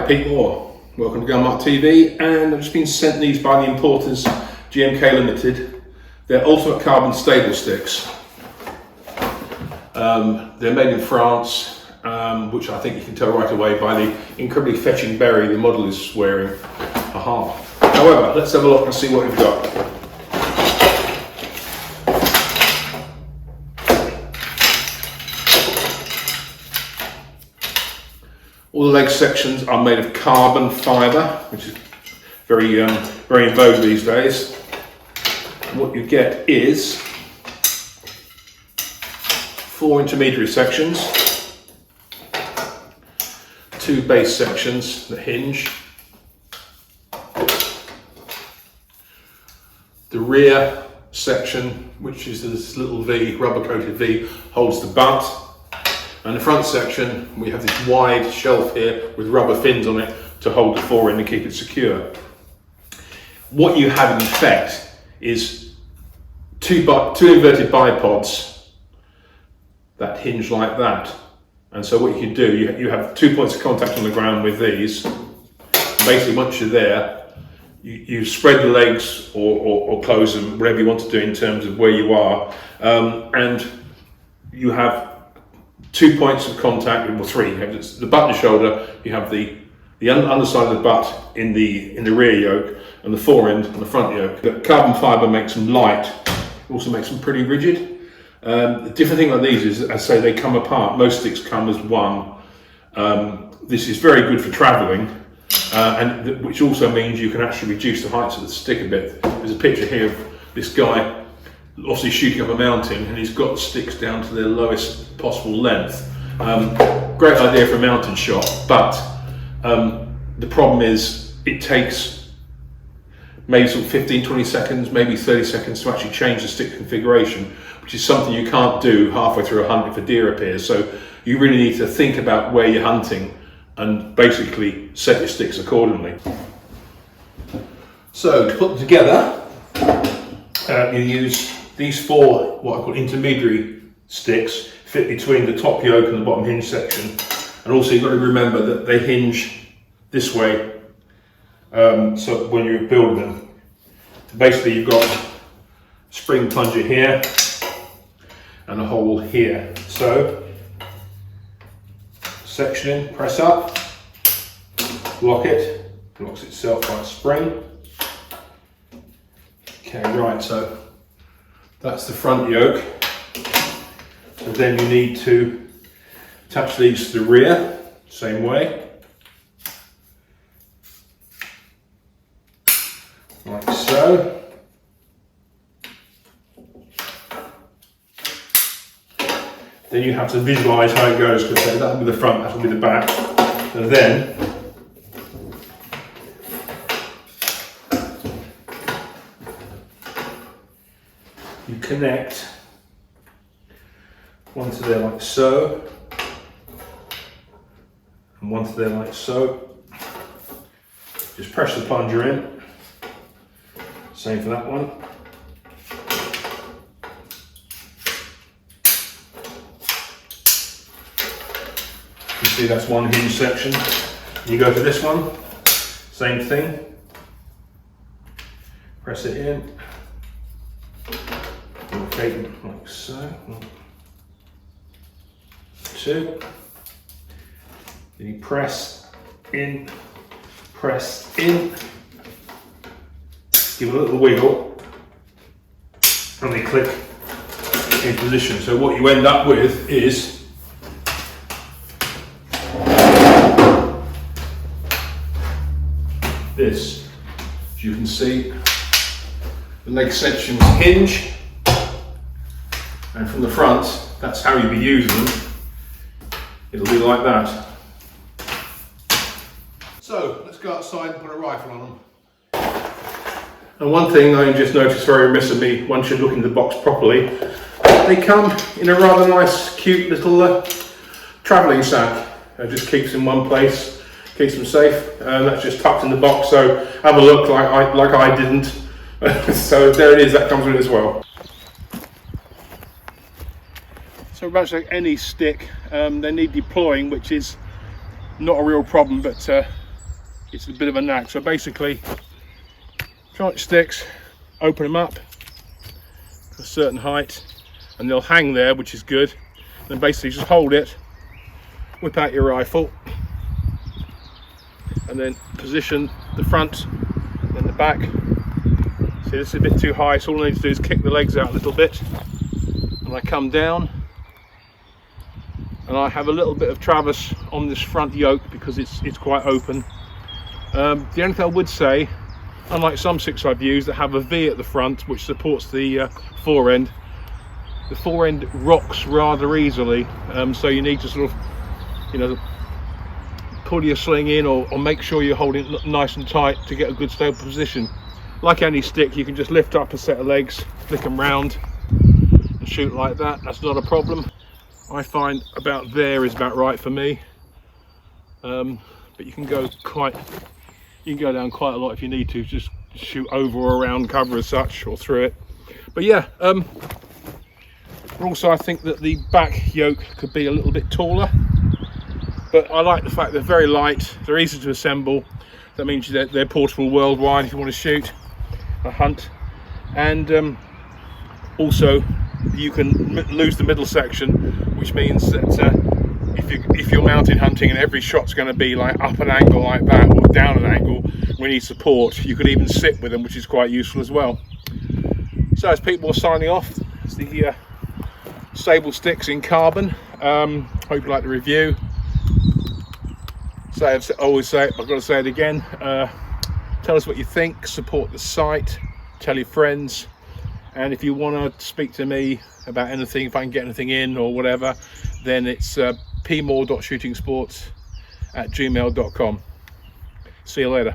Hi, Pete Moore. Welcome to Mart TV, and I've just been sent these by the importers GMK Ltd. They're ultimate carbon stable sticks. They're made in France, which I think you can tell right away by the incredibly fetching berry the model is wearing. Aha. However, let's have a look and see what we've got. All the leg sections are made of carbon fibre, which is very in vogue these days. And what you get is 4 intermediary sections, 2 base sections that hinge. The rear section, which is this little V, rubber coated V, holds the butt. And the front section, we have this wide shelf here with rubber fins on it to hold the forend and keep it secure. What you have in effect is two inverted bipods that hinge like that. And so what you can do, you have 2 points of contact on the ground with these. Basically, once you're there, you spread the legs or close them, whatever you want to do in terms of where you are. And you have 2 points of contact, well 3. You have the butt and shoulder, you have the underside of the butt in the rear yoke, and the forend on the front yoke. The carbon fibre makes them light, also makes them pretty rigid. The different thing like these is, as I say, they come apart. Most sticks come as one. This is very good for travelling, which also means you can actually reduce the heights of the stick a bit. There's a picture here of this guy obviously shooting up a mountain, and he's got the sticks down to their lowest possible length. Great idea for a mountain shot, but the problem is it takes maybe sort of 15-20 seconds, maybe 30 seconds to actually change the stick configuration, which is something you can't do halfway through a hunt if a deer appears. So you really need to think about where you're hunting and basically set your sticks accordingly. So to put them together, you use these 4 what I call intermediary sticks, fit between the top yoke and the bottom hinge section. And also you've got to remember that they hinge this way, so when you're building them. Basically you've got a spring plunger here and a hole here. So section in, press up, lock it, locks itself by a spring. Okay, right, so that's the front yoke. So then you need to attach these to the rear, same way. Like so. Then you have to visualise how it goes, because that'll be the front, that'll be the back. And then you connect one to there like so, and one to there like so. Just press the plunger in. Same for that one. You see that's one hinge section. You go to this one, same thing. Press it in. Okay, like so. 1, 2. Then you press in, give it a little wiggle, and they click in position. So what you end up with is this. As you can see, the leg sections hinge. And from the front, that's how you'll be using them. It'll be like that. So let's go outside and put a rifle on them. And one thing I just noticed very remiss of me, once you look into the box properly, they come in a rather nice, cute little travelling sack. It just keeps in one place, keeps them safe, and that's just tucked in the box. So have a look, like I didn't. So there it is, that comes with it as well. So much like any stick, they need deploying, which is not a real problem, but it's a bit of a knack. So basically, giant sticks, open them up to a certain height, and they'll hang there, which is good. Then basically just hold it, whip out your rifle, and then position the front and the back. See, this is a bit too high, so all I need to do is kick the legs out a little bit, and I come down, and I have a little bit of traverse on this front yoke because it's quite open. The only thing I would say, unlike some sticks I've used that have a V at the front which supports the fore end, the fore end rocks rather easily, so you need to sort of, you know, pull your sling in or make sure you're holding it nice and tight to get a good stable position. Like any stick, you can just lift up a set of legs, flick them round and shoot like that. That's not a problem. I find about there is about right for me, but you can go down quite a lot if you need to, just shoot over or around cover as such, or through it. But yeah, also I think that the back yoke could be a little bit taller, but I like the fact they're very light, they're easy to assemble. That means that they're portable worldwide if you want to shoot a hunt, and also you can lose the middle section, which means that if you're mountain hunting and every shot's going to be like up an angle like that or down an angle, we need support. You could even sit with them, which is quite useful as well. So as people are signing off, it's the Stable Stix in carbon. Hope you like the review. So I always say it, but I've got to say it again. Tell us what you think, support the site, tell your friends, and if you want to speak to me about anything, if I can get anything in or whatever, then it's pmore.shootingsports@gmail.com. See you later.